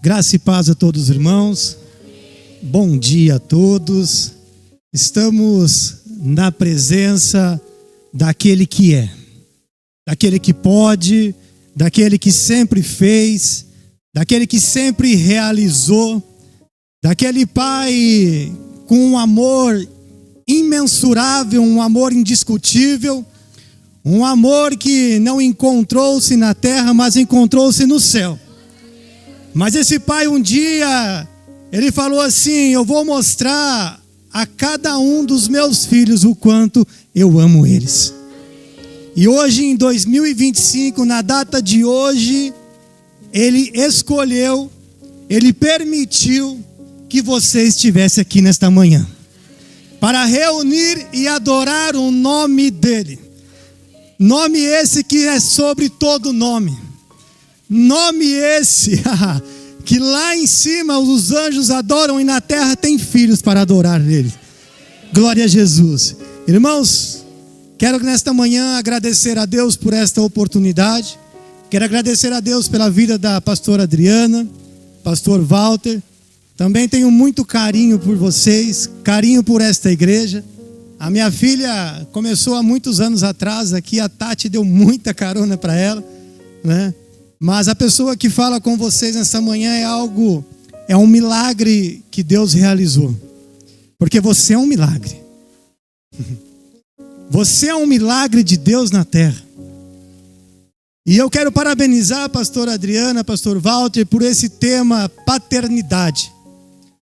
Graça e paz a todos os irmãos. Bom dia a todos. Estamos na presença daquele que é, daquele que pode, daquele que sempre fez, daquele que sempre realizou, daquele Pai com um amor imensurável, um amor indiscutível, um amor que não encontrou-se na terra, mas encontrou-se no céu. Mas esse Pai um dia, ele falou assim: eu vou mostrar a cada um dos meus filhos o quanto eu amo eles. E hoje em 2025, na data de hoje, ele escolheu, ele permitiu que você estivesse aqui nesta manhã, para reunir e adorar o nome dele. Nome esse que é sobre todo nome. Nome esse que lá em cima os anjos adoram e na terra tem filhos para adorar ele. Glória a Jesus. Irmãos, quero nesta manhã agradecer a Deus por esta oportunidade. Quero agradecer a Deus pela vida da pastora Adriana, pastor Walter. Também tenho muito carinho por vocês, carinho por esta igreja. A minha filha começou há muitos anos atrás aqui, a Tati deu muita carona para ela, né? Mas a pessoa que fala com vocês nessa manhã é um milagre que Deus realizou. Porque você é um milagre. Você é um milagre de Deus na terra. E eu quero parabenizar a pastora Adriana, pastor Walter, por esse tema paternidade.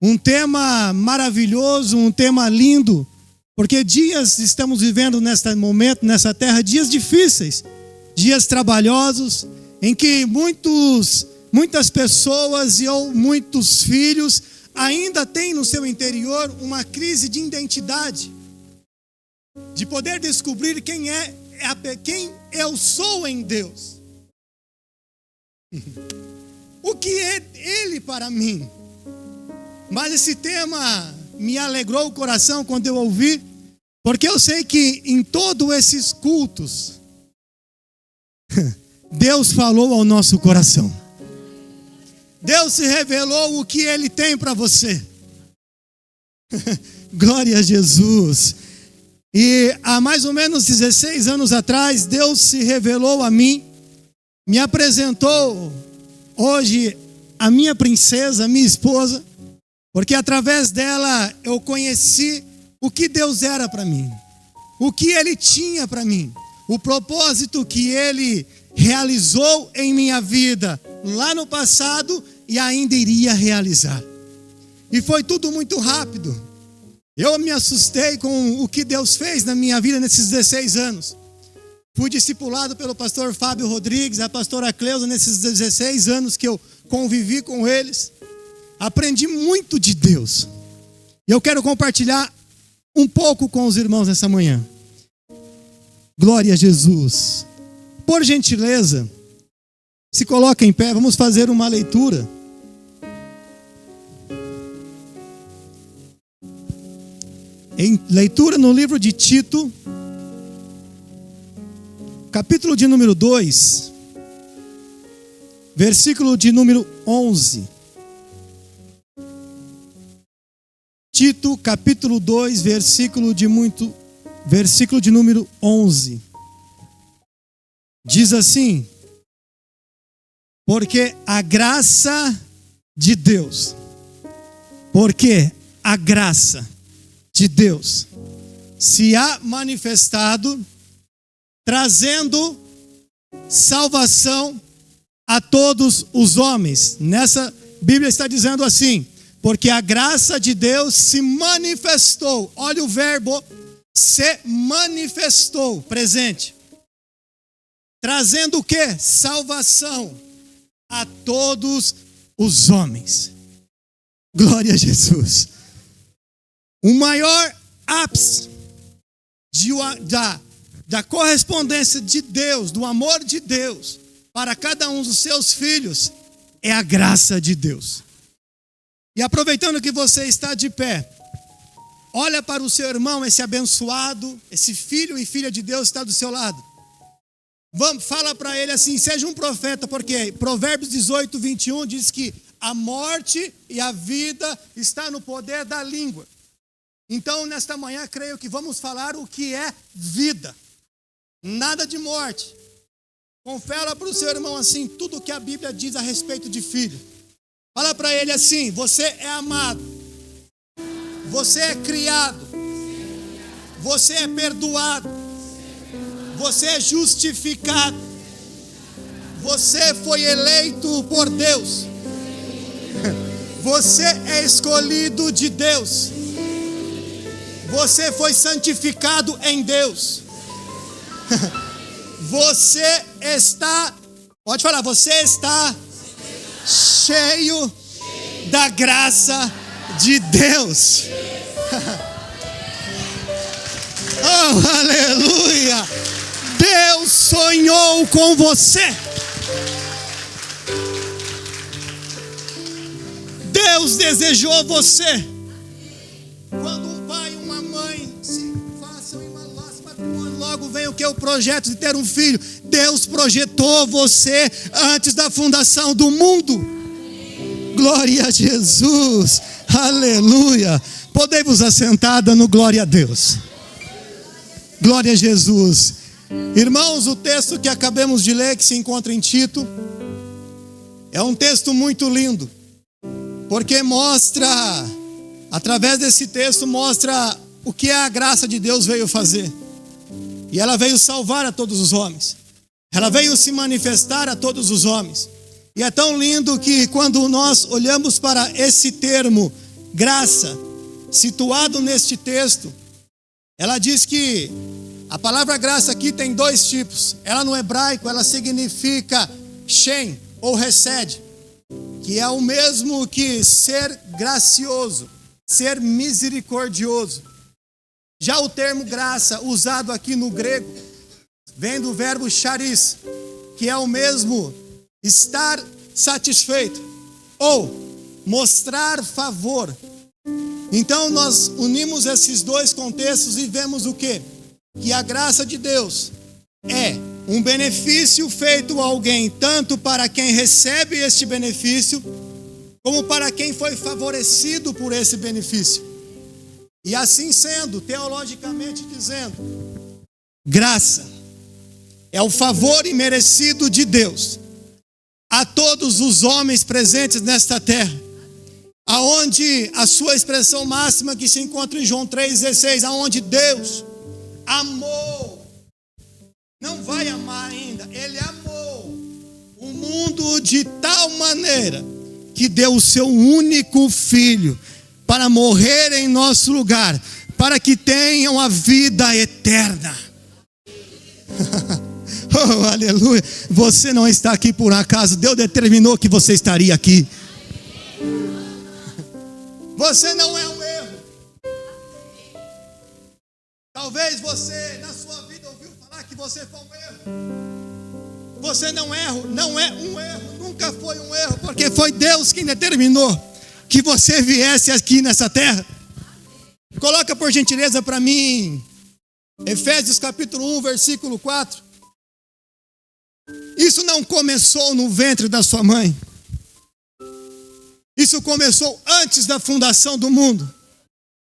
Um tema maravilhoso, um tema lindo. Porque estamos vivendo neste momento, nessa terra, dias difíceis, dias trabalhosos, em que muitas pessoas ou muitos filhos ainda têm no seu interior uma crise de identidade, de poder descobrir quem eu sou em Deus. O que é Ele para mim? Mas esse tema me alegrou o coração quando eu ouvi, porque eu sei que em todos esses cultos Deus falou ao nosso coração. Deus se revelou o que Ele tem para você. Glória a Jesus. E há mais ou menos 16 anos atrás, Deus se revelou a mim, me apresentou hoje a minha princesa, a minha esposa, porque através dela eu conheci o que Deus era para mim, o que Ele tinha para mim, o propósito que Ele realizou em minha vida lá no passado e ainda iria realizar. E foi tudo muito rápido. Eu me assustei com o que Deus fez na minha vida nesses 16 anos. Fui discipulado pelo pastor Fábio Rodrigues, a pastora Cleusa, nesses 16 anos que eu convivi com eles. Aprendi muito de Deus. E eu quero compartilhar um pouco com os irmãos nessa manhã. Glória a Jesus. Por gentileza, se coloca em pé, vamos fazer uma leitura. Em leitura no livro de Tito, capítulo de número 2, versículo de número 11. Tito, capítulo 2, versículo de número 11. Diz assim: porque a graça de Deus se há manifestado, trazendo salvação a todos os homens. Nessa Bíblia está dizendo assim: porque a graça de Deus se manifestou. Olha o verbo, se manifestou, presente. Trazendo o quê? Salvação a todos os homens. Glória a Jesus. O maior ápice da correspondência de Deus, do amor de Deus para cada um dos seus filhos, é a graça de Deus. E aproveitando que você está de pé, olha para o seu irmão, esse abençoado, esse filho e filha de Deus está do seu lado. Fala para ele assim: seja um profeta, porque Provérbios 18, 21 diz que A morte e a vida está no poder da língua. Então, nesta manhã, creio que vamos falar o que é vida. Nada de morte. Confere para o seu irmão assim, tudo o que a Bíblia diz a respeito de filho. Fala para ele assim, você é amado. Você é criado. Você é perdoado. Você é justificado. Você foi eleito por Deus. Você é escolhido de Deus. Você foi santificado em Deus. Você está, pode falar, você está cheio da graça de Deus. Oh, aleluia! Deus sonhou com você. Deus desejou você. Quando um pai e uma mãe se façam em uma matrimônio, logo vem o que? O projeto de ter um filho. Deus projetou você antes da fundação do mundo. Glória a Jesus. Aleluia. Podemos assentar dando glória a Deus. Glória a Jesus. Irmãos, o texto que acabamos de ler, que se encontra em Tito, é um texto muito lindo, porque mostra, através desse texto, mostra o que a graça de Deus veio fazer. E ela veio salvar a todos os homens. Ela veio se manifestar a todos os homens. E é tão lindo que quando nós olhamos para esse termo, graça, situado neste texto, ela diz que a palavra graça aqui tem dois tipos. Ela no hebraico, ela significa shem, ou hesed, que é o mesmo que ser gracioso, ser misericordioso. Já o termo graça, usado aqui no grego, vem do verbo charis, que é o mesmo estar satisfeito, ou mostrar favor. Então nós unimos esses dois contextos e vemos o quê? Que a graça de Deus é um benefício feito a alguém, tanto para quem recebe este benefício, como para quem foi favorecido por esse benefício. E assim sendo, teologicamente dizendo, graça é o favor imerecido de Deus a todos os homens presentes nesta terra, aonde a sua expressão máxima que se encontra em João 3,16, aonde Deus amou, não vai amar ainda, Ele amou o mundo de tal maneira que deu o seu único filho para morrer em nosso lugar, para que tenham a vida eterna. Oh, aleluia. Você não está aqui por acaso, Deus determinou que você estaria aqui. Você não é um erro. Talvez você na sua vida ouviu falar que você foi um erro. Você não é um erro, nunca foi um erro, porque foi Deus quem determinou que você viesse aqui nessa terra. Coloca por gentileza para mim Efésios capítulo 1, versículo 4. Isso não começou no ventre da sua mãe. Isso começou antes da fundação do mundo.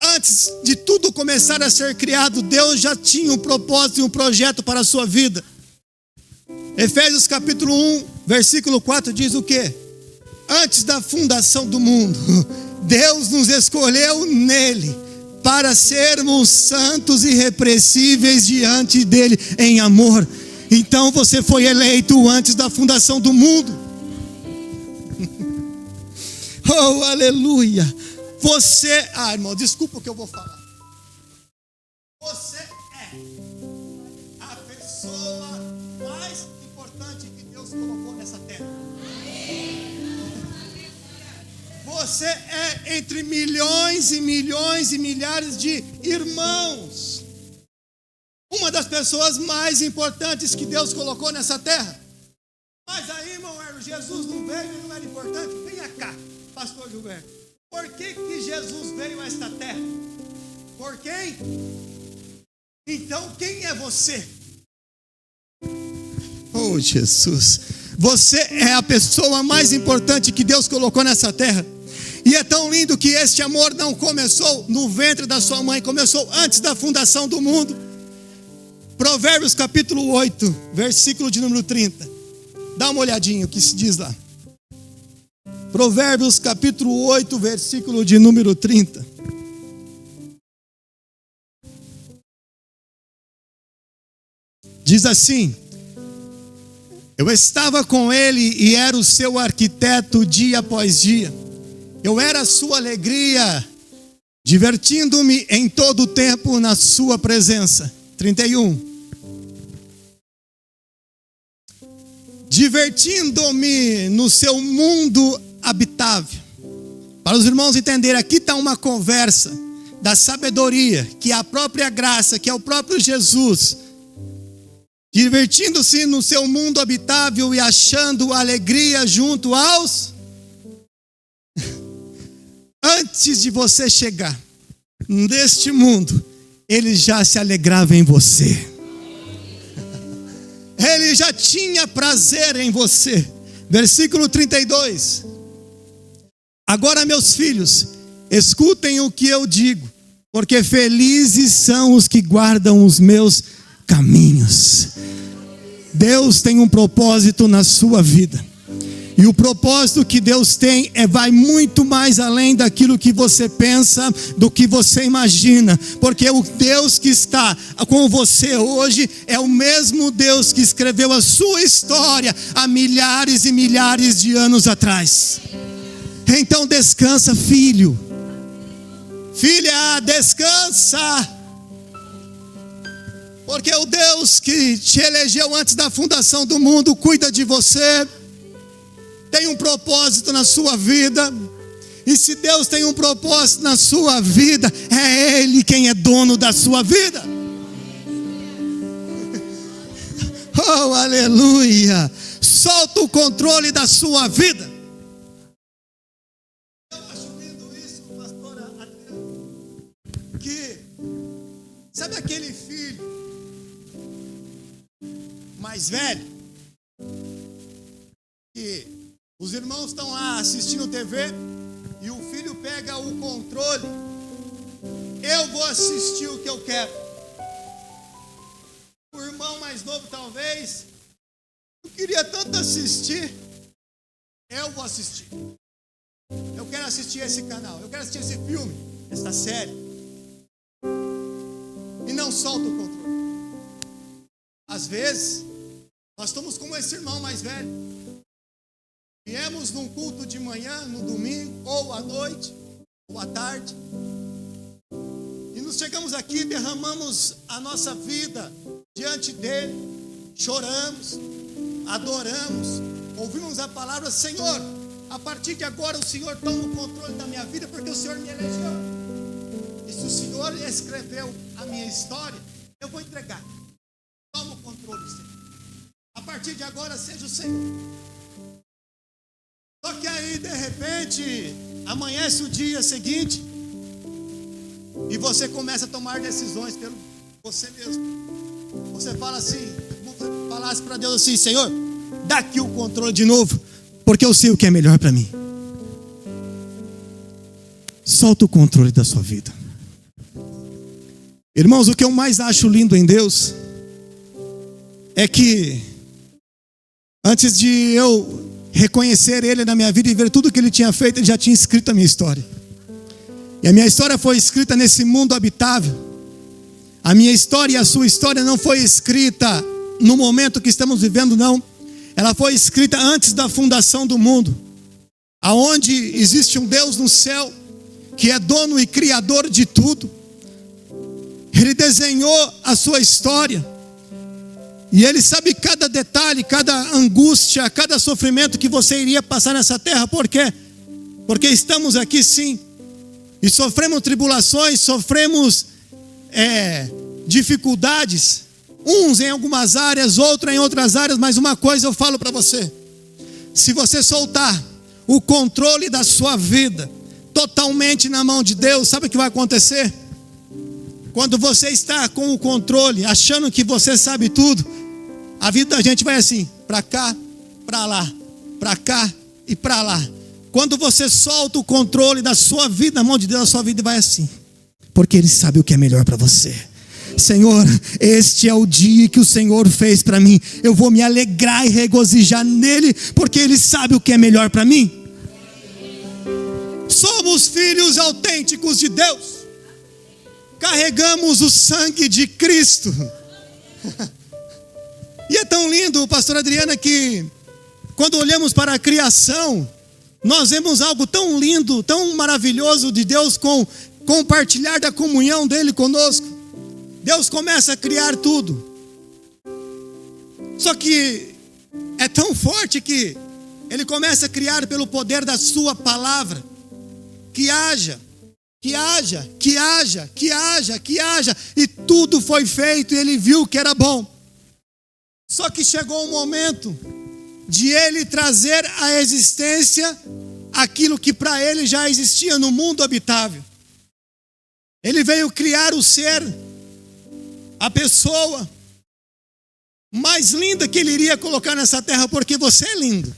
Antes de tudo começar a ser criado, Deus já tinha um propósito e um projeto para a sua vida. Efésios capítulo 1, versículo 4 diz o quê? Antes da fundação do mundo, Deus nos escolheu nele para sermos santos e irrepreensíveis diante dele em amor. Então você foi eleito antes da fundação do mundo. Oh, aleluia. Você, irmão, desculpa o que eu vou falar. Você é a pessoa mais importante que Deus colocou nessa terra. Você é entre milhões e milhões e milhares de irmãos. Uma das pessoas mais importantes que Deus colocou nessa terra. Mas aí, irmão, Jesus não veio e não era importante. Venha cá, pastor Gilberto. Por que Jesus veio a esta terra? Por quem? Então, quem é você? Oh, Jesus. Você é a pessoa mais importante que Deus colocou nessa terra. E é tão lindo que este amor não começou no ventre da sua mãe, começou antes da fundação do mundo. Provérbios capítulo 8, versículo de número 30. Dá uma olhadinha o que se diz lá. Provérbios capítulo 8, versículo de número 30. Diz assim: eu estava com ele e era o seu arquiteto dia após dia. Eu era a sua alegria, divertindo-me em todo o tempo na sua presença. 31. Divertindo-me no seu mundo habitável. Para os irmãos entenderem, aqui está uma conversa da sabedoria, que é a própria graça, que é o próprio Jesus. Divertindo-se no seu mundo habitável e achando alegria junto aos... Antes de você chegar neste mundo, ele já se alegrava em você. Ele já tinha prazer em você. Versículo 32. Agora, meus filhos, escutem o que eu digo, porque felizes são os que guardam os meus caminhos. Deus tem um propósito na sua vida. E o propósito que Deus tem vai muito mais além daquilo que você pensa, do que você imagina. Porque o Deus que está com você hoje é o mesmo Deus que escreveu a sua história há milhares e milhares de anos atrás. Então descansa, filho. Filha, descansa. Porque o Deus que te elegeu antes da fundação do mundo cuida de você. Tem um propósito na sua vida. E se Deus tem um propósito na sua vida, é Ele quem é dono da sua vida. Oh, aleluia. Solta o controle da sua vida. Eu acho lindo isso, pastora Adriana, que sabe aquele filho mais velho que os irmãos estão lá assistindo TV e o filho pega o controle. Eu vou assistir o que eu quero. O irmão mais novo talvez, eu queria tanto assistir. Eu vou assistir. Eu quero assistir esse canal. Eu quero assistir esse filme, essa série. E não solta o controle. Às vezes, nós estamos como esse irmão mais velho. Viemos num culto de manhã, no domingo, ou à noite, ou à tarde. E nos chegamos aqui, derramamos a nossa vida diante dele. Choramos, adoramos, ouvimos a palavra: Senhor, a partir de agora o Senhor toma o controle da minha vida, porque o Senhor me elegeu. E se o Senhor escreveu a minha história, eu vou entregar. Toma o controle, Senhor. A partir de agora seja o Senhor. Só que aí, de repente, amanhece o dia seguinte e você começa a tomar decisões pelo você mesmo. Você fala assim, falasse para Deus assim: Senhor, dá aqui o controle de novo, porque eu sei o que é melhor para mim. Solta o controle da sua vida. Irmãos, o que eu mais acho lindo em Deus é que antes de eu reconhecer Ele na minha vida e ver tudo que Ele tinha feito, Ele já tinha escrito a minha história. E a minha história foi escrita nesse mundo habitável. A minha história e a sua história não foi escrita no momento que estamos vivendo, não. Ela foi escrita antes da fundação do mundo, aonde existe um Deus no céu, que é dono e criador de tudo. Ele desenhou a sua história. E Ele sabe cada detalhe, cada angústia, cada sofrimento que você iria passar nessa terra. Por quê? Porque estamos aqui sim. E sofremos tribulações, sofremos dificuldades. Uns em algumas áreas, outros em outras áreas. Mas uma coisa eu falo para você: se você soltar o controle da sua vida totalmente na mão de Deus, sabe o que vai acontecer? Quando você está com o controle, achando que você sabe tudo, a vida da gente vai assim, para cá, para lá, para cá e para lá. Quando você solta o controle da sua vida na mão de Deus, a sua vida vai assim. Porque Ele sabe o que é melhor para você. Senhor, este é o dia que o Senhor fez para mim. Eu vou me alegrar e regozijar nele, porque Ele sabe o que é melhor para mim. Somos filhos autênticos de Deus. Carregamos o sangue de Cristo. E é tão lindo, pastor Adriana, que quando olhamos para a criação, nós vemos algo tão lindo, tão maravilhoso de Deus com compartilhar da comunhão dele conosco. Deus começa a criar tudo. Só que é tão forte que Ele começa a criar pelo poder da sua palavra. Que haja. E tudo foi feito e Ele viu que era bom. Só que chegou um momento de Ele trazer à existência aquilo que para Ele já existia no mundo habitável. Ele veio criar o ser, a pessoa mais linda que Ele iria colocar nessa terra, porque você é lindo.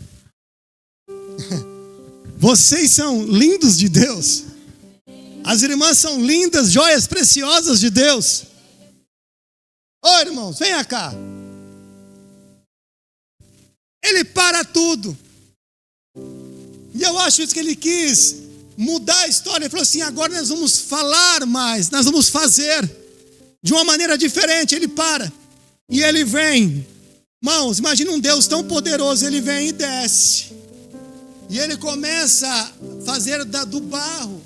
Vocês são lindos de Deus. As irmãs são lindas, joias preciosas de Deus. Ô irmãos, venha cá. Ele para tudo. E eu acho isso que Ele quis mudar a história. Ele falou assim: agora nós vamos falar mais, nós vamos fazer de uma maneira diferente. Ele para e Ele vem. Irmãos, imagina um Deus tão poderoso. Ele vem e desce. E Ele começa a fazer do barro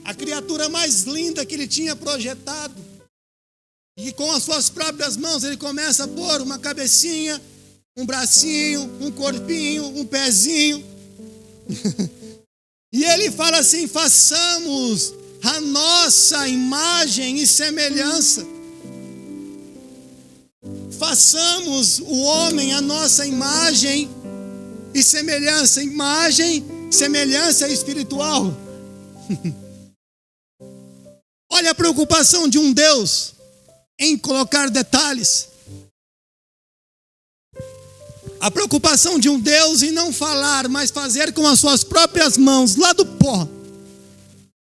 a criatura mais linda que Ele tinha projetado. E com as suas próprias mãos Ele começa a pôr uma cabecinha, um bracinho, um corpinho, um pezinho. E Ele fala assim: façamos a nossa imagem e semelhança. Façamos o homem a nossa imagem e semelhança. Imagem, semelhança espiritual. Olha a preocupação de um Deus em colocar detalhes. A preocupação de um Deus em não falar, mas fazer com as suas próprias mãos, lá do pó.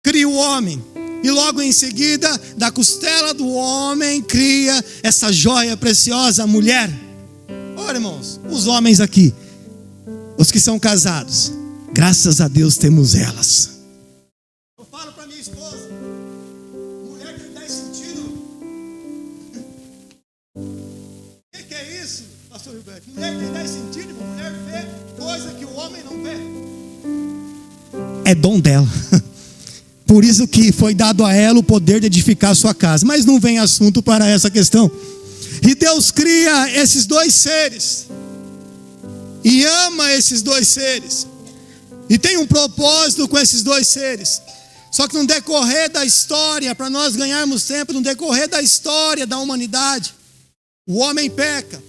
Cria o homem. E logo em seguida, da costela do homem, cria essa joia preciosa, a mulher. Olha, irmãos, os homens aqui, os que são casados, graças a Deus temos elas. Eu falo para minha esposa: mulher que 10 sentidos. O que é isso, pastor Gilberto? Mulher que tem 10 sentidos, mulher vê coisa que o homem não vê. É dom dela. Por isso que foi dado a ela o poder de edificar a sua casa. Mas não vem assunto para essa questão. E Deus cria esses dois seres. E ama esses dois seres. E tem um propósito com esses dois seres. Só que no decorrer da história, para nós ganharmos tempo, no decorrer da história da humanidade, o homem peca.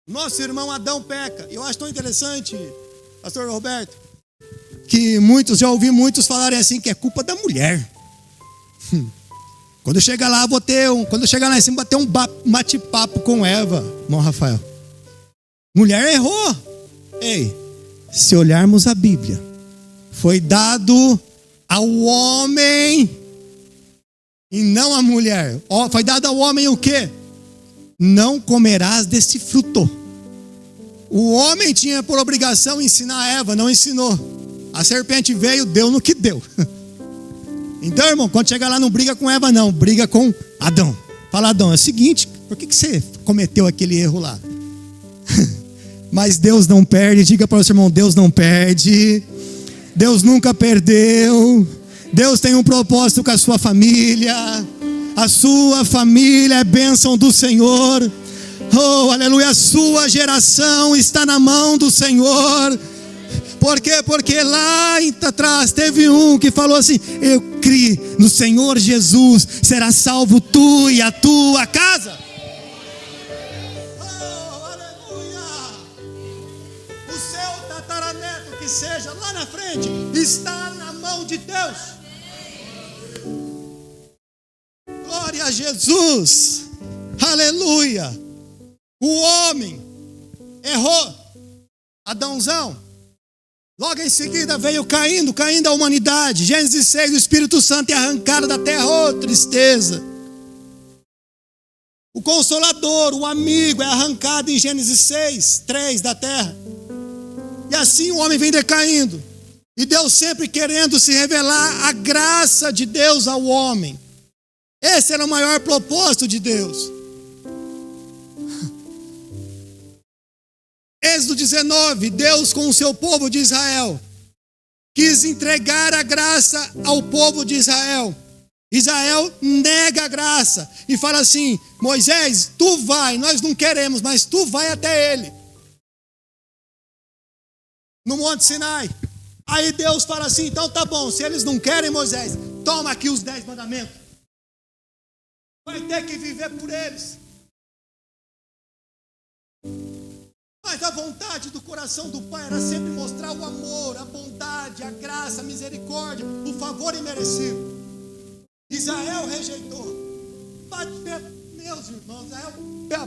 Nosso irmão Adão peca. Eu acho tão interessante, pastor Roberto, que já ouvi muitos falarem assim, que é culpa da mulher. Quando eu chegar lá, quando eu chegar lá em cima, bater um bate-papo com Eva, irmão Rafael. Mulher errou. Ei, se olharmos a Bíblia, foi dado ao homem e não à mulher. Foi dado ao homem o quê? Não comerás desse fruto. O homem tinha por obrigação ensinar a Eva, não ensinou. A serpente veio, deu no que deu. Então, irmão, quando chegar lá, não briga com Eva, não. Briga com Adão. Fala: Adão, é o seguinte, por que você cometeu aquele erro lá? Mas Deus não perde. Diga para o seu irmão: Deus não perde. Deus nunca perdeu. Deus tem um propósito com a sua família. A sua família é bênção do Senhor. Oh, aleluia. A sua geração está na mão do Senhor. Por quê? Porque lá atrás teve um que falou assim: eu criei no Senhor Jesus, será salvo tu e a tua casa. Oh, aleluia. O seu tataraneto, que seja lá na frente, está na mão de Deus. Glória a Jesus. Aleluia. O homem errou, Adãozão. Logo em seguida veio caindo a humanidade. Gênesis 6, o Espírito Santo é arrancado da terra, oh tristeza. O Consolador, o amigo, é arrancado em Gênesis 6, 3 da terra. E assim o homem vem decaindo. E Deus sempre querendo se revelar a graça de Deus ao homem. Esse era o maior propósito de Deus. Êxodo 19, Deus com o seu povo de Israel quis entregar a graça ao povo de Israel. Israel nega a graça e fala assim: Moisés, tu vai, nós não queremos, mas tu vai até ele. No Monte Sinai. Aí Deus fala assim: então tá bom, se eles não querem, Moisés, toma aqui os 10 mandamentos. Vai ter que viver por eles. Mas a vontade do coração do Pai era sempre mostrar o amor, a bondade, a graça, a misericórdia, o favor imerecido. Israel rejeitou. Meus irmãos, Israel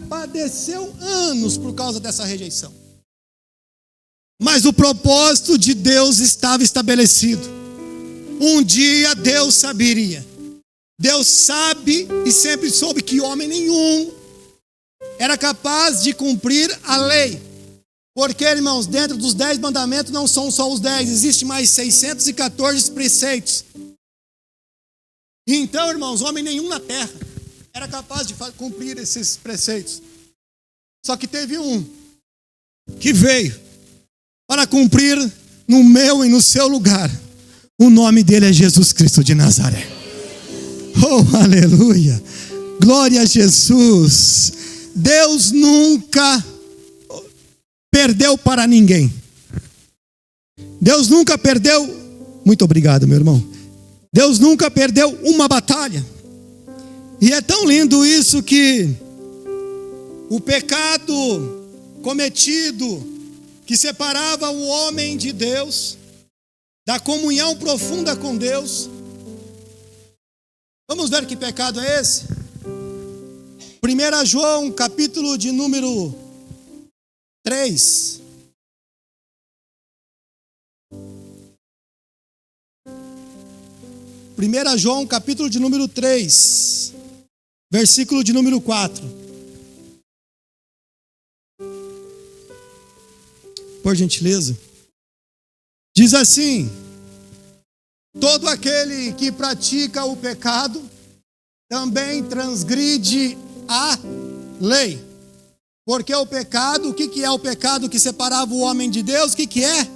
padeceu anos por causa dessa rejeição. Mas o propósito de Deus estava estabelecido. Um dia Deus saberia. Deus sabe e sempre soube que homem nenhum era capaz de cumprir a lei. Porque, irmãos, dentro dos 10 mandamentos não são só os 10, existe mais 614 preceitos. Então, irmãos, homem nenhum na terra era capaz de cumprir esses preceitos. Só que teve um que veio para cumprir no meu e no seu lugar. O nome dele é Jesus Cristo de Nazaré. Oh, aleluia! Glória a Jesus! Deus nunca perdeu para ninguém. Deus nunca perdeu. Muito obrigado, meu irmão. Deus nunca perdeu uma batalha. E é tão lindo isso que o pecado cometido que separava o homem de Deus, da comunhão profunda com Deus. Vamos ver que pecado é esse? 1 João, capítulo de número 3. Primeira João, capítulo de número 3, versículo de número 4. Por gentileza. Diz assim: todo aquele que pratica o pecado também transgride a lei. Porque o pecado, o que é o pecado que separava o homem de Deus? O que é?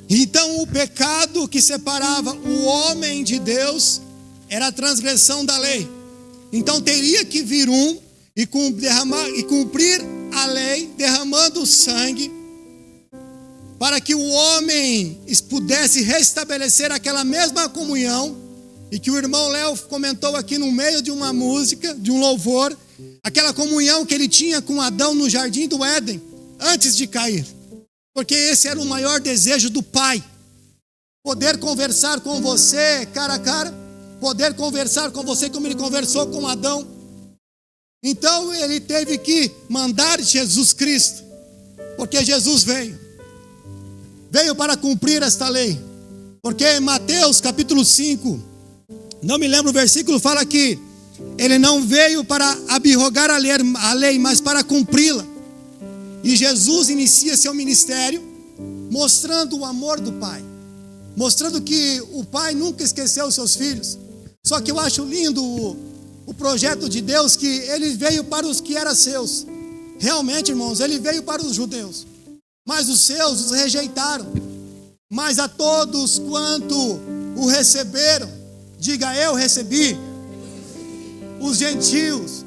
Então o pecado que separava o homem de Deus era a transgressão da lei. Então teria que vir um e cumprir a lei, derramando o sangue, para que o homem pudesse restabelecer aquela mesma comunhão, e que o irmão Léo comentou aqui no meio de uma música, de um louvor, aquela comunhão que ele tinha com Adão no jardim do Éden, antes de cair. Porque esse era o maior desejo do Pai. Poder conversar com você cara a cara, poder conversar com você como ele conversou com Adão. Então ele teve que mandar Jesus Cristo, porque Jesus veio para cumprir esta lei. Porque em Mateus capítulo 5, não me lembro o versículo, fala que ele não veio para abrogar a lei, mas para cumpri-la. E Jesus inicia seu ministério mostrando o amor do Pai, mostrando que o Pai nunca esqueceu os seus filhos. Só que eu acho lindo o projeto de Deus, que ele veio para os que eram seus. Realmente, irmãos, ele veio para os judeus, mas os seus os rejeitaram. Mas a todos quanto o receberam, diga: eu recebi. Os gentios,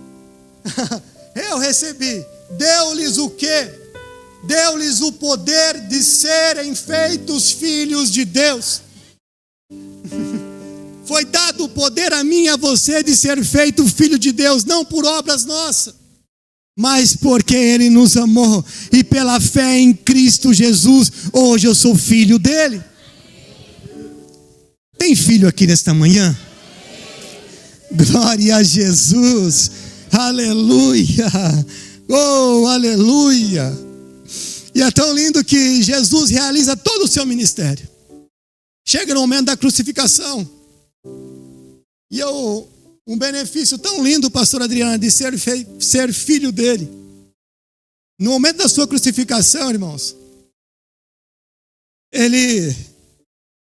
eu recebi. Deu-lhes o quê? Deu-lhes o poder de serem feitos filhos de Deus. Foi dado o poder a mim e a você de ser feito filho de Deus, não por obras nossas, mas porque Ele nos amou, e pela fé em Cristo Jesus, hoje eu sou filho dEle. Tem filho aqui nesta manhã? Glória a Jesus, aleluia, Oh, aleluia! E é tão lindo que Jesus realiza todo o seu ministério. Chega no momento da crucificação. E um benefício tão lindo, pastor Adriana, de ser filho dele. No momento da sua crucificação, irmãos, ele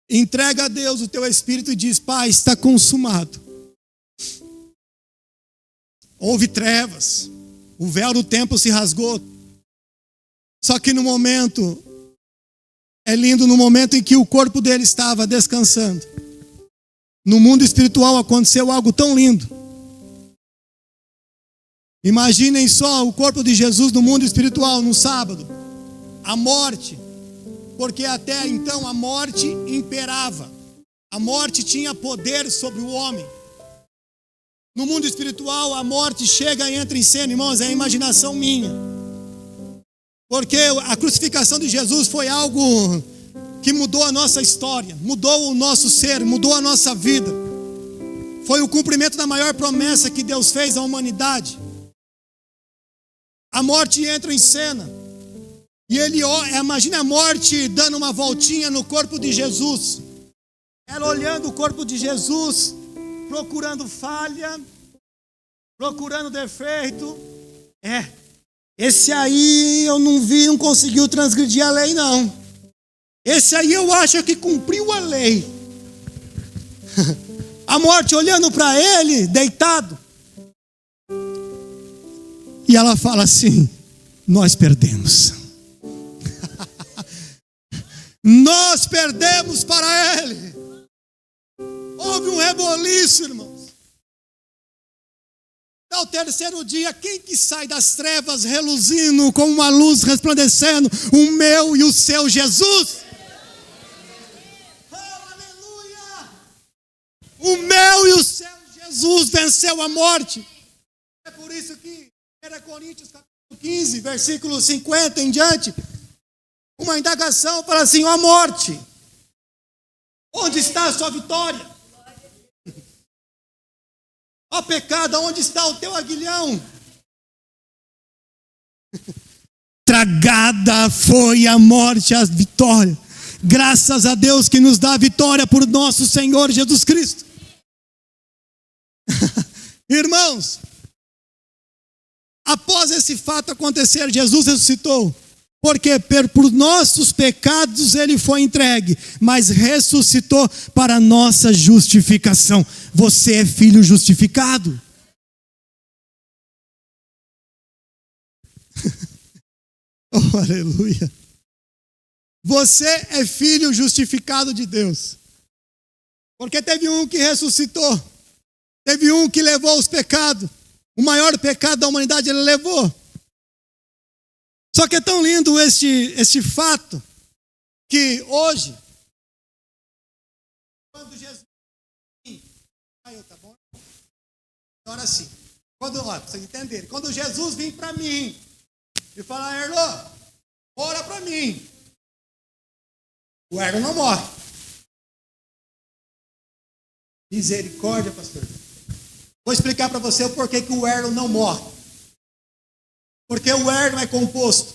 entrega a Deus o teu espírito e diz: Pai, está consumado. Houve trevas, o véu do templo se rasgou. Só que no momento, é lindo, no momento em que o corpo dele estava descansando, no mundo espiritual aconteceu algo tão lindo. Imaginem só o corpo de Jesus no mundo espiritual, no sábado. A morte, porque até então a morte imperava. A morte tinha poder sobre o homem. No mundo espiritual, a morte chega e entra em cena, irmãos, é a imaginação minha. Porque a crucificação de Jesus foi algo que mudou a nossa história, mudou o nosso ser, mudou a nossa vida. Foi o cumprimento da maior promessa que Deus fez à humanidade. A morte entra em cena. E imagina a morte dando uma voltinha no corpo de Jesus. Ela olhando o corpo de Jesus, procurando falha, procurando defeito. Esse aí eu não vi, não conseguiu transgredir a lei, não. Esse aí eu acho que cumpriu a lei. A morte olhando para ele, deitado. E ela fala assim: nós perdemos. Nós perdemos para ele. Houve um reboliço, irmãos. Ao terceiro dia, quem que sai das trevas reluzindo com uma luz resplandecendo? O meu e o seu Jesus. Oh, aleluia! O meu e o seu Jesus venceu a morte. É por isso que 1 Coríntios capítulo 15, versículo 50 em diante, uma indagação fala assim: ó morte, onde está a sua vitória? Ó pecado, onde está o teu aguilhão? Tragada foi a morte, a vitória. Graças a Deus que nos dá a vitória por nosso Senhor Jesus Cristo. Irmãos, após esse fato acontecer, Jesus ressuscitou. Porque por nossos pecados ele foi entregue, mas ressuscitou para a nossa justificação. Você é filho justificado. Oh, aleluia. Você é filho justificado de Deus. Porque teve um que ressuscitou. Teve um que levou os pecados. O maior pecado da humanidade ele levou. Só que é tão lindo este fato, que hoje, quando Jesus... tá bom? Agora sim. Pra vocês entenderem. Quando Jesus vem para mim e falar: Erlô, ora para mim. O Erlô não morre. Misericórdia, pastor. Vou explicar para você o porquê que o Erlô não morre. Porque o Erlô é composto.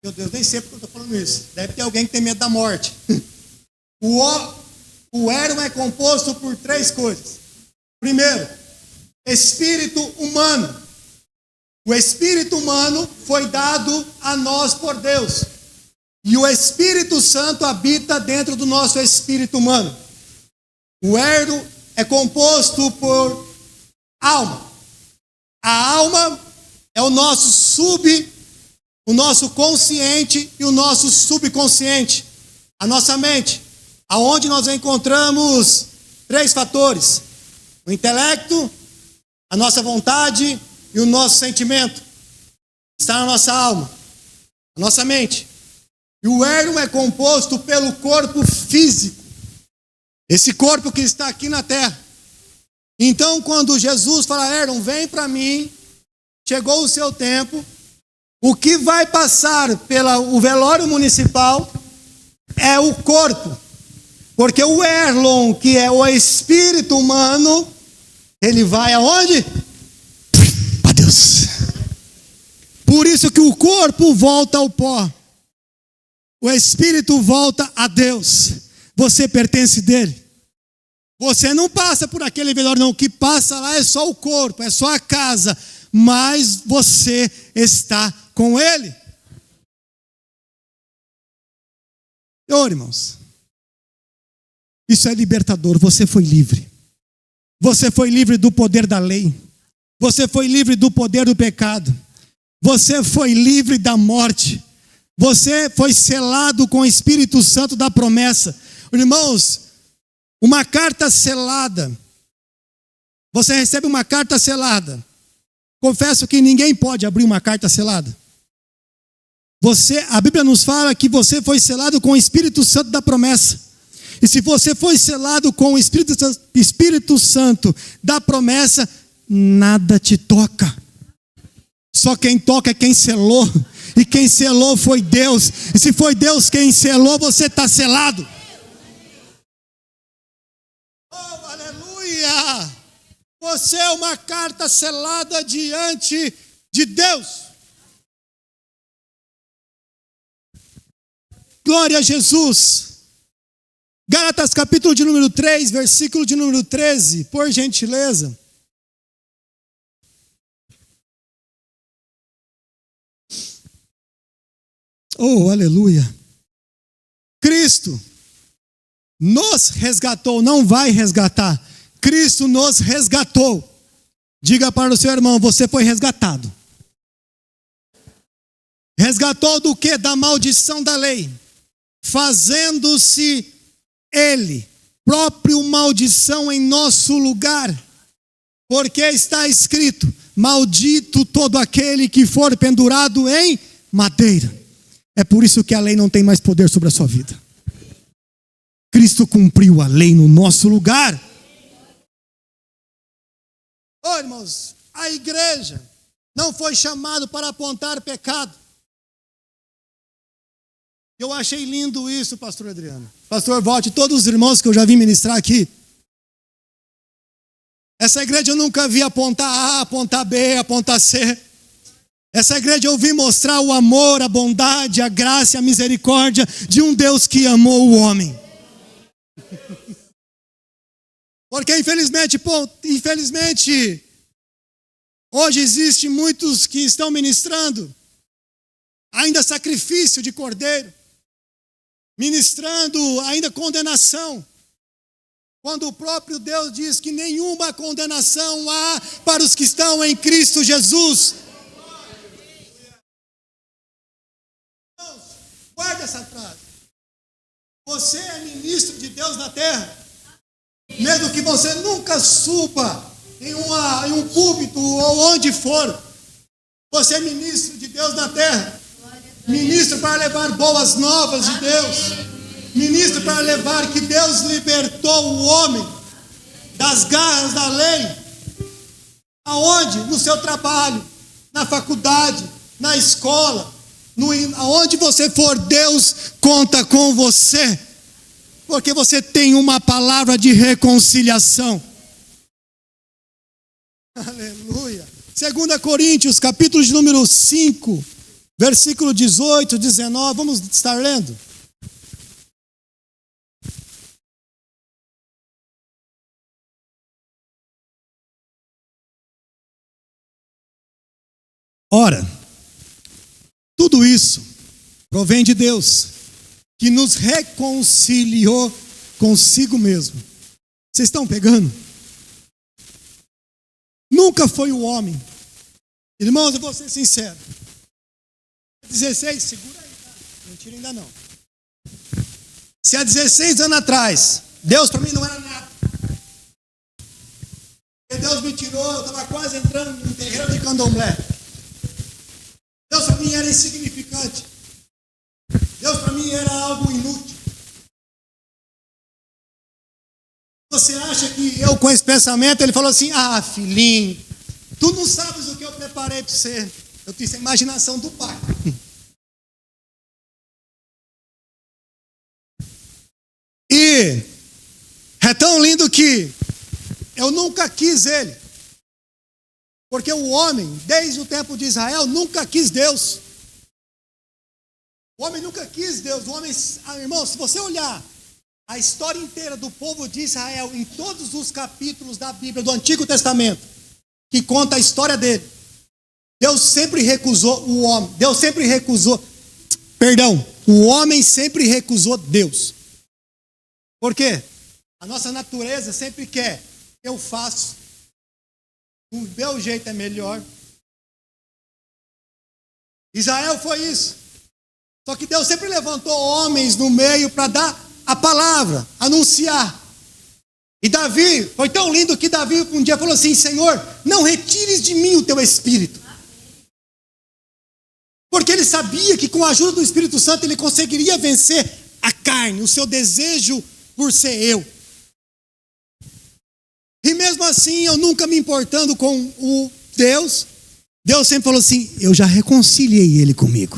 Meu Deus, nem sei porque eu estou falando isso. Deve ter alguém que tem medo da morte. O Erlô é composto por 3 coisas. Primeiro, espírito humano. O espírito humano foi dado a nós por Deus. E o Espírito Santo habita dentro do nosso espírito humano. O Erlô é composto por alma. A alma é o nosso consciente e o nosso subconsciente. A nossa mente, aonde nós encontramos 3 fatores: o intelecto, a nossa vontade e o nosso sentimento. Está na nossa alma, na nossa mente. E o Erlô é composto pelo corpo físico. Esse corpo que está aqui na terra. Então, quando Jesus fala: Erlô, vem para mim. Chegou o seu tempo. O que vai passar pelo velório municipal é o corpo. Porque o Erlô, que é o espírito humano, ele vai aonde? Para Deus. Por isso que o corpo volta ao pó. O espírito volta a Deus. Você pertence dele. Você não passa por aquele velório, não. O que passa lá é só o corpo, é só a casa. Mas você está com ele. Irmãos, isso é libertador. Você foi livre. Você foi livre do poder da lei. Você foi livre do poder do pecado. Você foi livre da morte. Você foi selado com o Espírito Santo da promessa. Irmãos, uma carta selada. Você recebe uma carta selada. Confesso que ninguém pode abrir uma carta selada. A Bíblia nos fala que você foi selado com o Espírito Santo da promessa. E se você foi selado com o Espírito Santo da promessa, nada te toca. Só quem toca é quem selou. E quem selou foi Deus. E se foi Deus quem selou, você está selado. Oh, aleluia! Você é uma carta selada diante de Deus. Glória a Jesus. Gálatas capítulo de número 3, versículo de número 13, por gentileza. Oh, aleluia. Cristo nos resgatou, não vai resgatar. Cristo nos resgatou. Diga para o seu irmão, você foi resgatado. Resgatou do quê? Da maldição da lei. Fazendo-se ele próprio maldição em nosso lugar. Porque está escrito, maldito todo aquele que for pendurado em madeira. É por isso que a lei não tem mais poder sobre a sua vida. Cristo cumpriu a lei no nosso lugar. Oh, irmãos, a igreja não foi chamada para apontar pecado. Eu achei lindo isso, pastor Adriano. Pastor Volte, todos os irmãos que eu já vi ministrar aqui. Essa igreja eu nunca vi apontar A, apontar B, apontar C. Essa igreja eu vi mostrar o amor, a bondade, a graça e a misericórdia de um Deus que amou o homem. Porque infelizmente, hoje existem muitos que estão ministrando ainda sacrifício de cordeiro, ministrando ainda condenação, quando o próprio Deus diz que nenhuma condenação há para os que estão em Cristo Jesus. Guarde essa frase. Você é ministro de Deus na terra. Mesmo que você nunca suba em um púlpito ou onde for, você é ministro de Deus na terra. Ministro para levar boas novas de Deus. Ministro para levar que Deus libertou o homem das garras da lei. Aonde? No seu trabalho, na faculdade, na escola, aonde você for, Deus conta com você. Porque você tem uma palavra de reconciliação. Aleluia. 2 Coríntios, capítulo de número 5, versículo 18, 19. Vamos estar lendo. Ora, tudo isso provém de Deus, que nos reconciliou consigo mesmo. Vocês estão pegando? Nunca foi o homem. Irmãos, eu vou ser sincero. 16, segura aí, tá? Mentira ainda não. Se há 16 anos atrás, Deus para mim não era nada. Porque Deus me tirou, eu estava quase entrando no terreiro de candomblé. Deus para mim era insignificante. Deus para mim era algo inútil. Você acha que eu com esse pensamento, ele falou assim, filhinho, tu não sabes o que eu preparei para você. Eu tinha a imaginação do pai. E é tão lindo que eu nunca quis ele. Porque o homem, desde o tempo de Israel, nunca quis Deus. O homem nunca quis Deus. O homem, irmão, se você olhar a história inteira do povo de Israel, em todos os capítulos da Bíblia, do Antigo Testamento, que conta a história dele, Deus sempre recusou o homem. O homem sempre recusou Deus. Por quê? A nossa natureza sempre quer, eu faço, o meu jeito é melhor. Israel foi isso. Só que Deus sempre levantou homens no meio para dar a palavra, anunciar. E Davi, foi tão lindo que Davi um dia falou assim: Senhor, não retires de mim o teu espírito. Porque ele sabia que com a ajuda do Espírito Santo ele conseguiria vencer a carne, o seu desejo por ser eu. E mesmo assim, eu nunca me importando com o Deus sempre falou assim: eu já reconciliei ele comigo.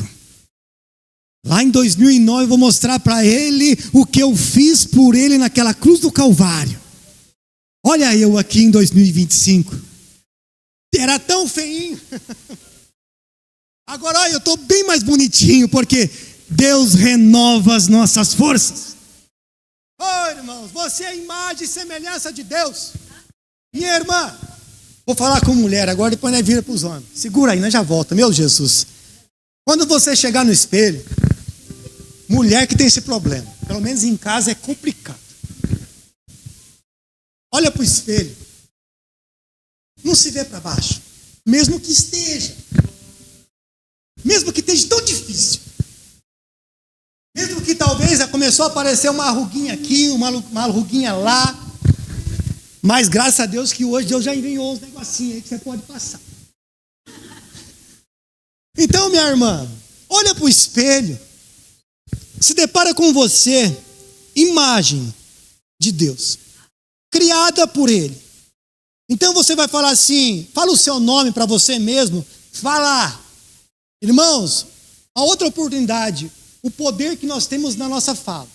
Lá em 2009 eu vou mostrar para ele o que eu fiz por ele naquela cruz do Calvário. Olha eu aqui em 2025. Era tão feinho. Agora olha, eu estou bem mais bonitinho, porque Deus renova as nossas forças. Irmãos, você é a imagem e semelhança de Deus. Minha irmã, vou falar com mulher agora, depois nós vira para os homens. Segura aí, nós já volta, meu Jesus. Quando você chegar no espelho, mulher que tem esse problema, pelo menos em casa é complicado. Olha para o espelho, não se vê para baixo, mesmo que esteja tão difícil, mesmo que talvez começou a aparecer uma ruguinha aqui, uma ruguinha lá, mas graças a Deus que hoje Deus já enviou uns negocinhos aí que você pode passar. Então, minha irmã, olha para o espelho, se depara com você, imagem de Deus, criada por Ele. Então você vai falar assim, fala o seu nome para você mesmo, fala. Irmãos, a outra oportunidade, o poder que nós temos na nossa fala.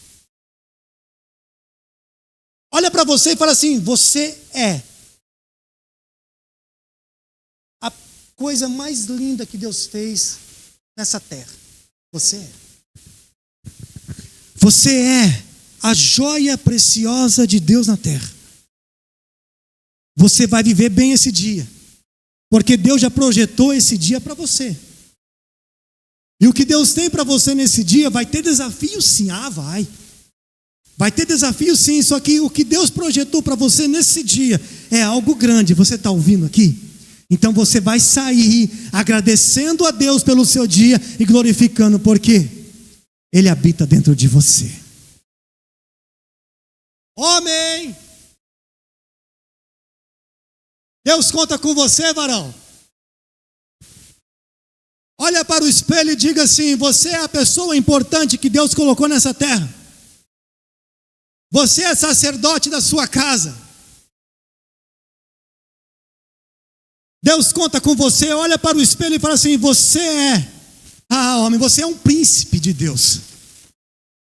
Olha para você e fala assim: você é a coisa mais linda que Deus fez nessa terra. Você é. Você é a joia preciosa de Deus na terra. Você vai viver bem esse dia, porque Deus já projetou esse dia para você. E o que Deus tem para você nesse dia vai ter desafio sim, vai ter desafio sim, só que o que Deus projetou para você nesse dia é algo grande. Você está ouvindo aqui? Então você vai sair agradecendo a Deus pelo seu dia e glorificando, porque Ele habita dentro de você. Homem! Deus conta com você, varão. Olha para o espelho e diga assim: você é a pessoa importante que Deus colocou nessa terra. Você é sacerdote da sua casa. Deus conta com você. Olha para o espelho e fala assim: você é, homem, você é um príncipe de Deus.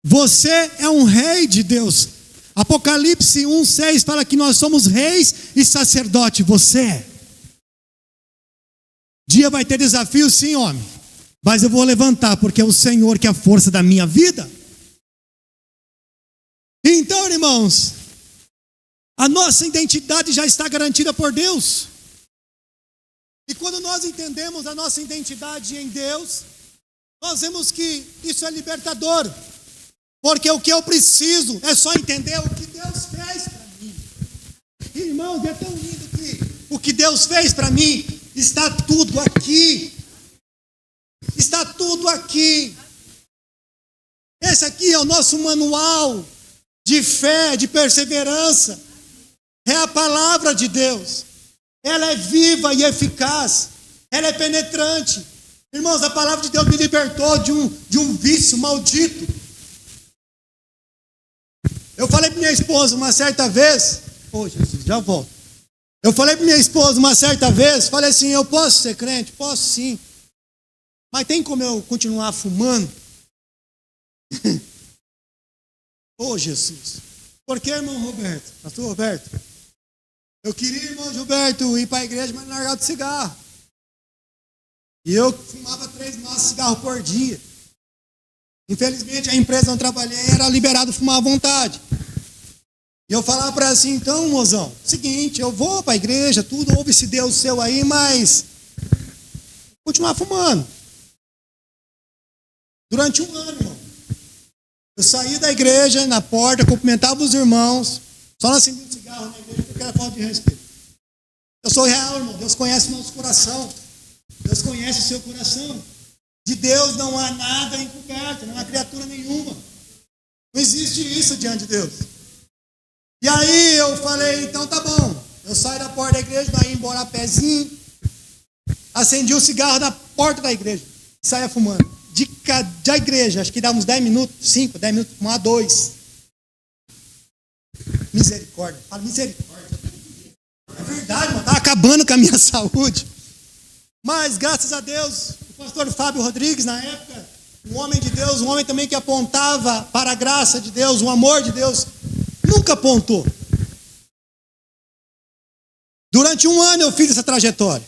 Você é um rei de Deus. Apocalipse 1:6 fala que nós somos reis e sacerdote. Você é. Dia vai ter desafio sim, homem, mas eu vou levantar, porque é o Senhor que é a força da minha vida. Então, irmãos, a nossa identidade já está garantida por Deus. E quando nós entendemos a nossa identidade em Deus, nós vemos que isso é libertador. Porque o que eu preciso é só entender o que Deus fez para mim. Irmãos, é tão lindo que o que Deus fez para mim está tudo aqui. Está tudo aqui. Esse aqui é o nosso manual de fé, de perseverança. É a palavra de Deus. Ela é viva e eficaz. Ela é penetrante. Irmãos, a palavra de Deus me libertou de um vício maldito. Eu falei para minha esposa uma certa vez, Jesus, já volto. Eu falei para minha esposa uma certa vez, falei assim: eu posso ser crente? Posso sim. Mas tem como eu continuar fumando? Jesus. Por que, irmão Roberto? Pastor Roberto? Eu queria, irmão Gilberto, ir para a igreja, mas não largar do cigarro. E eu fumava 3 maços de cigarro por dia. Infelizmente, a empresa onde trabalhei era liberado fumar à vontade. E eu falava para ela assim, então, mozão, seguinte, eu vou para a igreja, tudo, ouve esse Deus seu aí, mas continuar fumando. Durante 1 ano, irmão. Eu saía da igreja, na porta, cumprimentava os irmãos, só não acendia um cigarro na igreja porque era falta de respeito. Eu sou real, irmão, Deus conhece o nosso coração. Deus conhece o seu coração. De Deus não há nada encoberto, não há criatura nenhuma. Não existe isso diante de Deus. E aí eu falei, então tá bom. Eu saio da porta da igreja, daí embora a pezinho, acendi o cigarro na porta da igreja, saia fumando. Da igreja, acho que dá uns 10 minutos, 5, 10 minutos, fumar 2. Misericórdia, fala misericórdia. É verdade, mano, tá acabando com a minha saúde. Mas graças a Deus, o pastor Fábio Rodrigues, na época, um homem de Deus, um homem também que apontava para a graça de Deus, o amor de Deus, nunca apontou. Durante 1 ano eu fiz essa trajetória.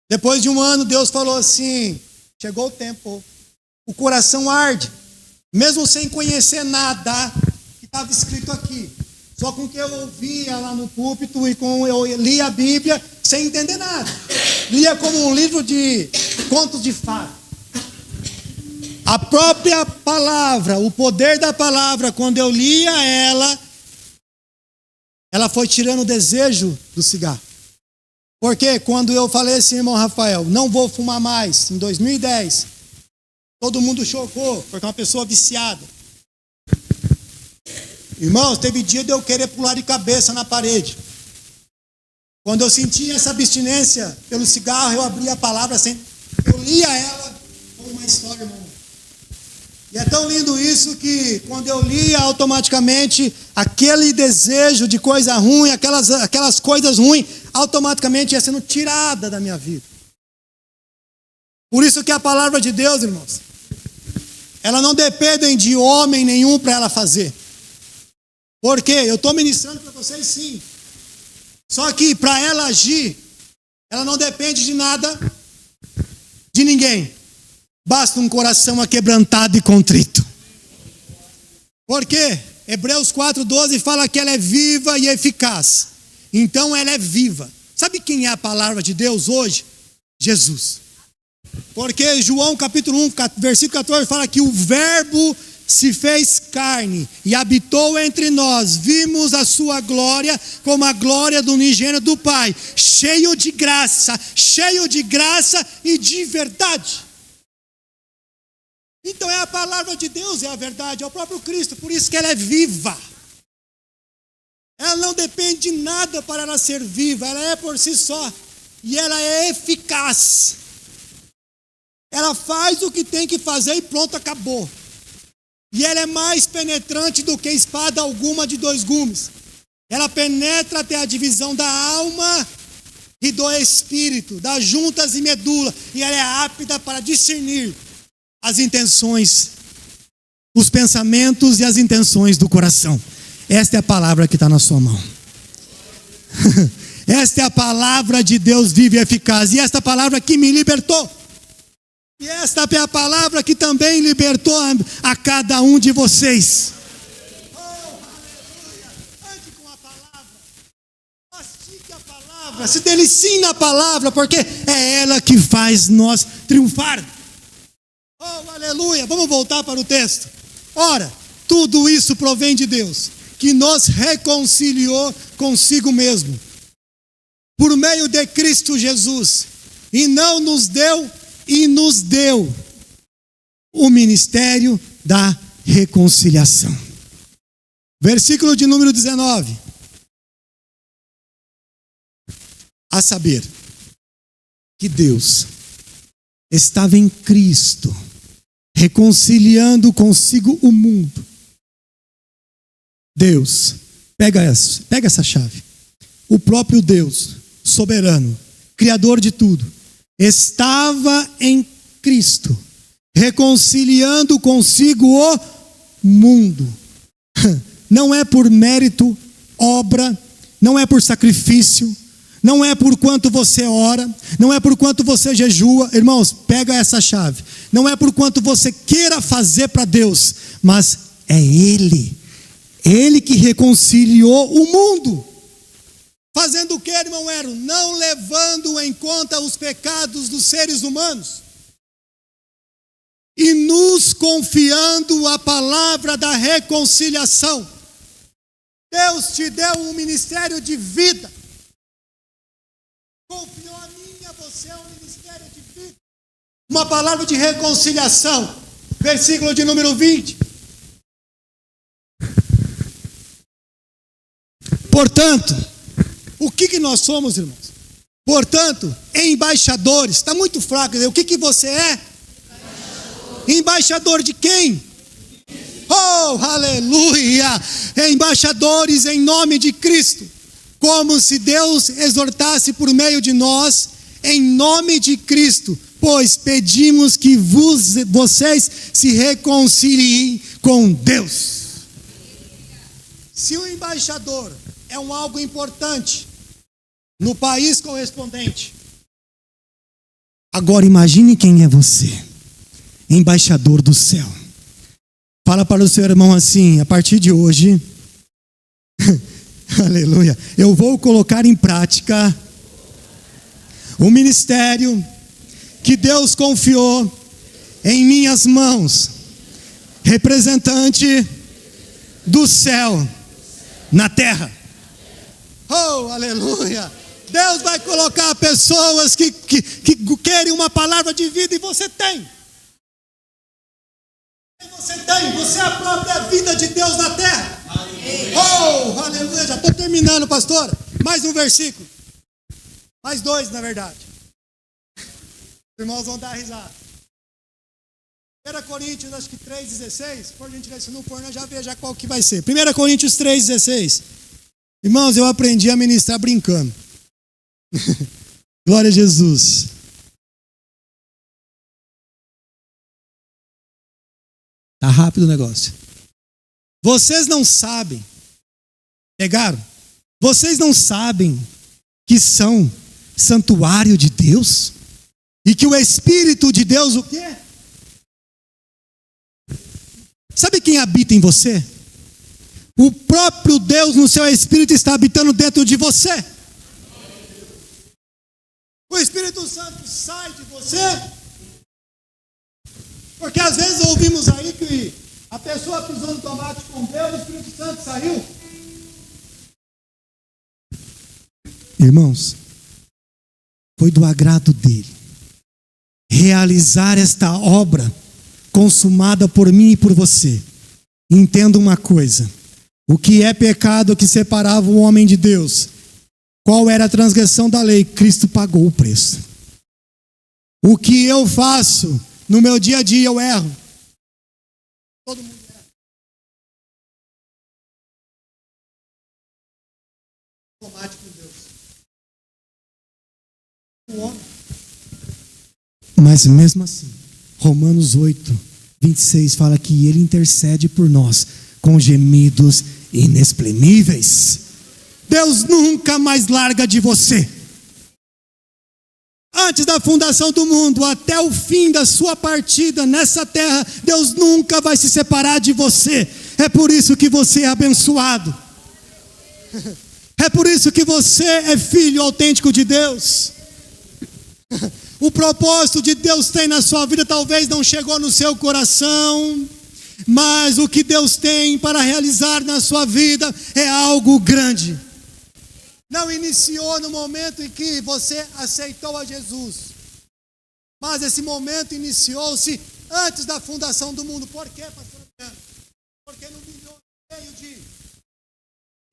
Depois de 1 ano, Deus falou assim, chegou o tempo, o coração arde, mesmo sem conhecer nada que estava escrito aqui. Só com o que eu ouvia lá no púlpito e com eu lia a Bíblia sem entender nada. Lia como um livro de contos de fadas. A própria palavra, o poder da palavra, quando eu lia ela foi tirando o desejo do cigarro. Porque quando eu falei assim, irmão Rafael, não vou fumar mais, em 2010, todo mundo chocou, porque é uma pessoa viciada. Irmãos, teve dia de eu querer pular de cabeça na parede. Quando eu sentia essa abstinência pelo cigarro, eu abria a palavra, eu lia ela como uma história, irmão. E é tão lindo isso que quando eu lia automaticamente, aquele desejo de coisa ruim, aquelas coisas ruins, automaticamente ia sendo tirada da minha vida. Por isso que a palavra de Deus, irmãos, ela não depende de homem nenhum para ela fazer. Por quê? Eu estou ministrando para vocês sim. Só que para ela agir, ela não depende de nada, de ninguém. Basta um coração aquebrantado e contrito. Por quê? Hebreus 4:12 fala que ela é viva e eficaz. Então ela é viva. Sabe quem é a palavra de Deus hoje? Jesus. Porque João capítulo 1, versículo 14 fala que o verbo se fez carne e habitou entre nós. Vimos a sua glória como a glória do unigênito do Pai, cheio de graça e de verdade. Então é a palavra de Deus, é a verdade, é o próprio Cristo, por isso que ela é viva. Ela não depende de nada para ela ser viva, ela é por si só e ela é eficaz. Ela faz o que tem que fazer e pronto, acabou. E ela é mais penetrante do que espada alguma de 2 gumes. Ela penetra até a divisão da alma e do espírito, das juntas e medula. E ela é apta para discernir as intenções, os pensamentos e as intenções do coração. Esta é a palavra que está na sua mão. Esta é a palavra de Deus viva e eficaz. E esta palavra que me libertou. E esta é a palavra que também libertou a cada um de vocês. Oh, aleluia! Ande com a palavra. Mastique a palavra. Se delicie na palavra, porque é ela que faz nós triunfar. Oh, aleluia! Vamos voltar para o texto. Ora, tudo isso provém de Deus, que nos reconciliou consigo mesmo, por meio de Cristo Jesus, e nos deu o ministério da reconciliação. Versículo de número 19. A saber, que Deus estava em Cristo, reconciliando consigo o mundo. Deus, pega essa chave. O próprio Deus, soberano, criador de tudo, estava em Cristo, reconciliando consigo o mundo. Não é por mérito, obra não é por sacrifício, não é por quanto você ora, não é por quanto você jejua. Irmãos, pega essa chave. Não é por quanto você queira fazer para Deus, mas é Ele que reconciliou o mundo. Fazendo o que, irmão Ero? Não levando em conta os pecados dos seres humanos. E nos confiando a palavra da reconciliação. Deus te deu um ministério de vida. Confiou a mim e a você um ministério de vida. Uma palavra de reconciliação. Versículo de número 20. Portanto, o que nós somos, irmãos? Portanto, embaixadores. Está muito fraco. O que você é? Embaixador de quem? Oh, aleluia! Embaixadores em nome de Cristo. Como se Deus exortasse por meio de nós, em nome de Cristo. Pois pedimos que vocês se reconciliem com Deus. Se o embaixador é algo importante no país correspondente, agora imagine quem é você. Embaixador do céu. Fala para o seu irmão assim: a partir de hoje, aleluia, eu vou colocar em prática o ministério que Deus confiou em minhas mãos, representante do céu na terra. Oh, aleluia! Deus vai colocar pessoas que querem uma palavra de vida, e você tem. Você é a própria vida de Deus na terra. Oh, aleluia, já estou terminando, pastor. Mais um versículo. Mais dois, na verdade. Os irmãos vão dar risada. 1 Coríntios, acho que 3,16. Por gentileza, se não for, já veja qual que vai ser. 1 Coríntios 3,16. Irmãos, eu aprendi a ministrar brincando. Glória a Jesus. Tá rápido o negócio. Vocês não sabem. Pegaram? Vocês não sabem que são santuário de Deus? E que o Espírito de Deus o quê? Sabe quem habita em você? O próprio Deus no seu Espírito está habitando dentro de você. O Espírito Santo sai de você. Porque às vezes ouvimos aí que a pessoa pisou no tomate com Deus, o Espírito Santo saiu. Irmãos, foi do agrado dele realizar esta obra consumada por mim e por você. Entenda uma coisa: o que é pecado que separava o homem de Deus? Qual era a transgressão da lei? Cristo pagou o preço. O que eu faço no meu dia a dia, eu erro. Todo mundo erra. Tomate com Deus. O homem. Mas mesmo assim, Romanos 8:26 fala que ele intercede por nós com gemidos inexprimíveis. Deus nunca mais larga de você. Antes da fundação do mundo, até o fim da sua partida nessa terra, Deus nunca vai se separar de você. É por isso que você é abençoado. É por isso que você é filho autêntico de Deus. O propósito de Deus tem na sua vida talvez não chegou no seu coração, mas o que Deus tem para realizar na sua vida é algo grande. Não iniciou no momento em que você aceitou a Jesus, mas esse momento iniciou-se antes da fundação do mundo. Por quê, pastor Adriano? Porque no meio de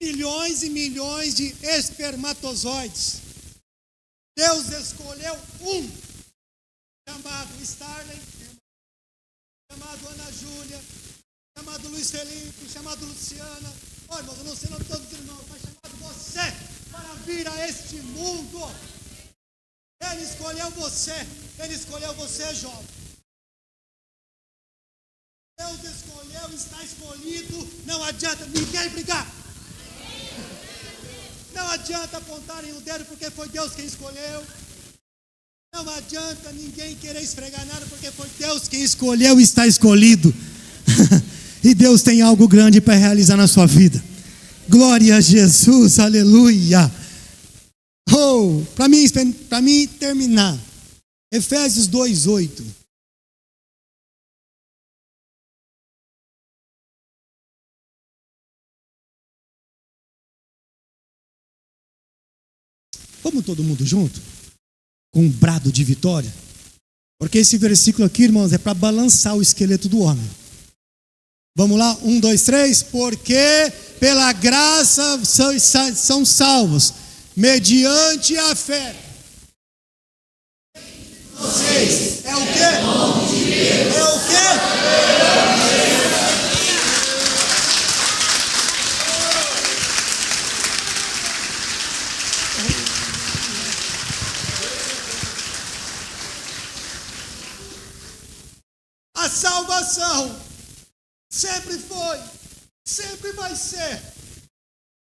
milhões e milhões de espermatozoides, Deus escolheu um, chamado Starley, chamado Ana Júlia, chamado Luiz Felipe, chamado Luciana. Olha, irmãos, eu não sei o nome de todos os irmãos, mas chamado você para vir a este mundo. Ele escolheu você, jovem. Deus escolheu, está escolhido. Não adianta ninguém brigar. Não adianta apontarem o dedo porque foi Deus quem escolheu. Não adianta ninguém querer esfregar nada porque foi Deus quem escolheu e está escolhido. E Deus tem algo grande para realizar na sua vida. Glória a Jesus, aleluia. Oh, para mim terminar, Efésios 2:8. Vamos todo mundo junto? Com um brado de vitória? Porque esse versículo aqui, irmãos, é para balançar o esqueleto do homem. Vamos lá? 1, 2, 3. Porque pela graça são salvos, mediante a fé. Vocês, é o quê? É o quê? A salvação sempre foi, sempre vai ser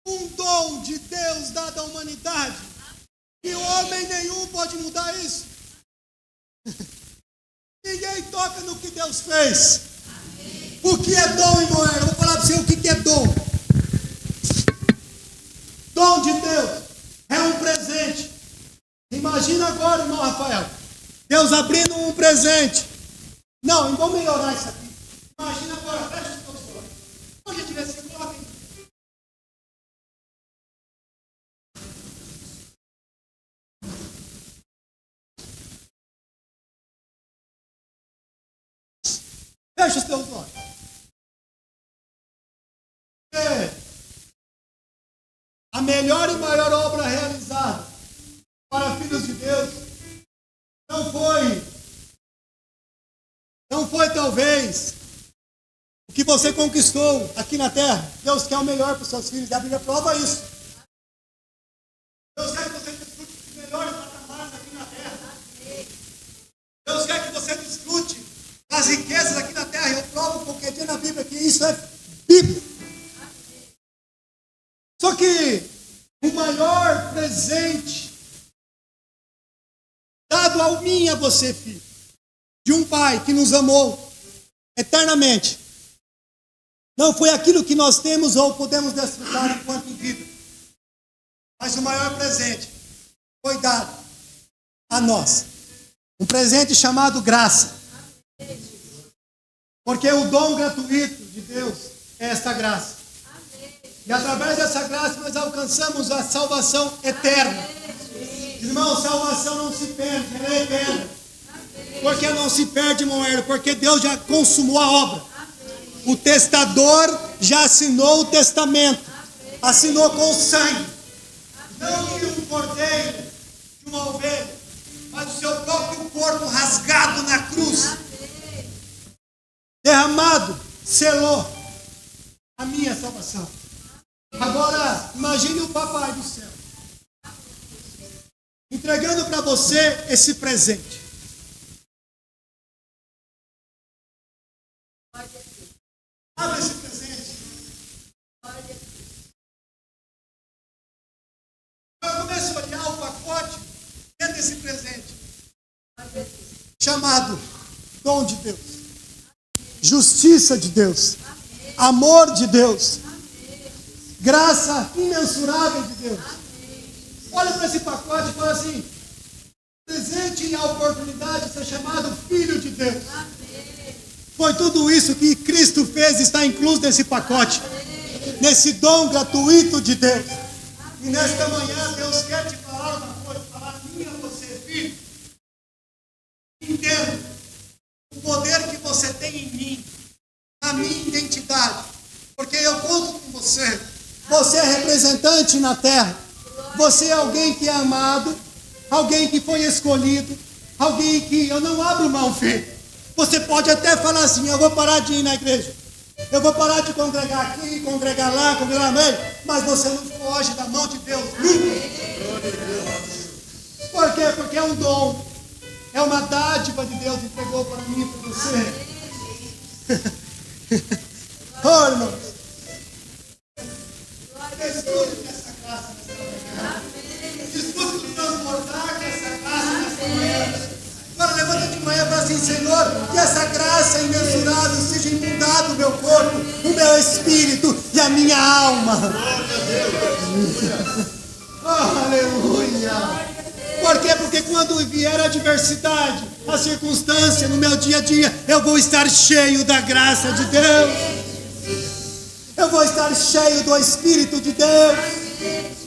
um dom de Deus dado à humanidade. E homem nenhum pode mudar isso. Ninguém toca no que Deus fez. O que é dom, irmão? Eu vou falar para você o que é dom. Dom de Deus é um presente. Imagina agora, irmão Rafael, Deus abrindo um presente. Não, vamos melhorar isso aqui. Imagina agora, fecha os teus olhos. Onde tiver esse coloque. Fecha os teus olhos. A melhor e maior obra realizada para filhos de Deus não foi talvez o que você conquistou aqui na terra. Deus quer o melhor para os seus filhos, e a Bíblia prova isso. Deus quer que você desfrute dos melhores patamares aqui na terra. Deus quer que você desfrute das riquezas aqui na terra. Eu provo qualquer dia na Bíblia que isso é Bíblia. Só que o maior presente dado a mim e a você, filho, de um pai que nos amou eternamente, não foi aquilo que nós temos ou podemos desfrutar enquanto em vida, mas o maior presente foi dado a nós, um presente chamado graça, porque o dom gratuito de Deus é esta graça, e através dessa graça nós alcançamos a salvação eterna. Irmão, salvação não se perde, ela é eterna. Por que não se perde, irmão? Porque Deus já consumou a obra. O testador já assinou o testamento. Assinou com sangue. Não de um cordeiro, de uma ovelha, mas o seu próprio corpo rasgado na cruz. Derramado, selou a minha salvação. Agora, imagine o papai do céu entregando para você esse presente. Abre esse presente. Eu começo a olhar o pacote dentro desse presente, chamado dom de Deus, justiça de Deus, amor de Deus, graça imensurável de Deus. Olha para esse pacote e fala assim: presente e a oportunidade de ser chamado filho de Deus. Foi tudo isso que Cristo fez, está incluso nesse pacote, nesse dom gratuito de Deus. E nesta manhã Deus quer te falar uma coisa, falar a mim e a você, filho. Entenda o poder que você tem em mim, na minha identidade, porque eu conto com você. Você é representante na terra. Você é alguém que é amado, alguém que foi escolhido, alguém que eu não abro mão, filho. Você pode até falar assim: eu vou parar de ir na igreja, eu vou parar de congregar aqui, congregar lá, congregar lá, mas você não foge da mão de Deus nunca. Por quê? Porque é um dom, é uma dádiva de Deus que entregou para mim e para você. Oh, irmãos, desfrute dessa graça nessa manhã. a minha alma. Oh, aleluia. Por quê? Porque quando vier a adversidade, a circunstância no meu dia a dia, eu vou estar cheio da graça de Deus. Eu vou estar cheio do Espírito de Deus.